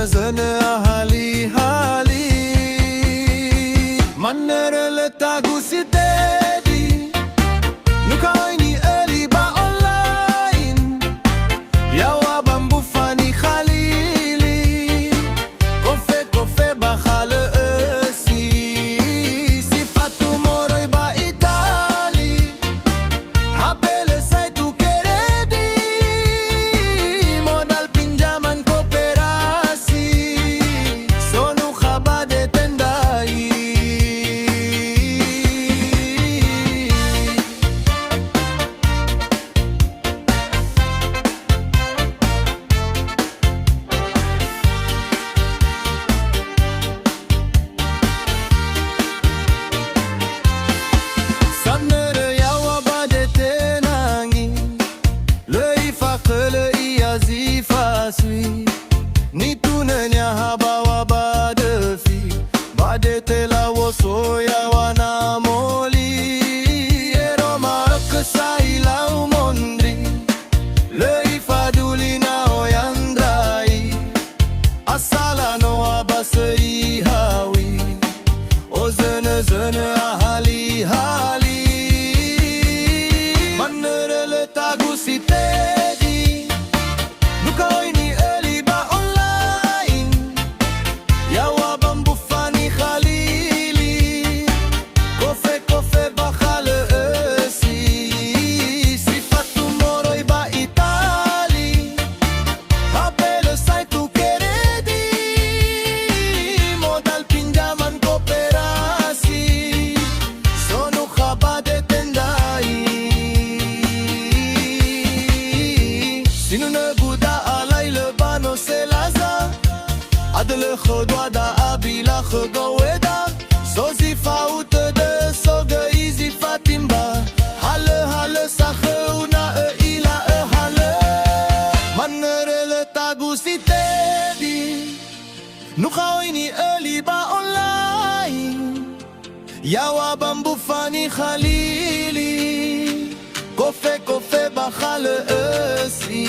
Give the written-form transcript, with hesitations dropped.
zână ahali hali mannerele tagusitedi nukaini eliba online yawa bambufani khalili kofe kofe bakhale esi sifatu moroi ba itali apele sai tu keredi modal pinjaman koperasi sonu khabade tendai ni tunanya habawa badefi badete la wosoya wana moli eroma ksai la umondri lei faduli na oyandrai asala no abasai hawi ozene zene ahali hali mannerele tagusitedi nukaini eliba online yawa bambufani khalili kofe kofe bakhale esi sifatu moroi ba itali apele sai tu keredi modal pinjaman koperasi sonu khabade tendai sinune buda alai le bano selaza adle khodwa da abila khogoweda sozi faut de soge izi fatimba hale hale sakhuna ila hale mannerele tagusitedi nukaini eliba online yawa bambufani khalili kofe kofe bakhale esi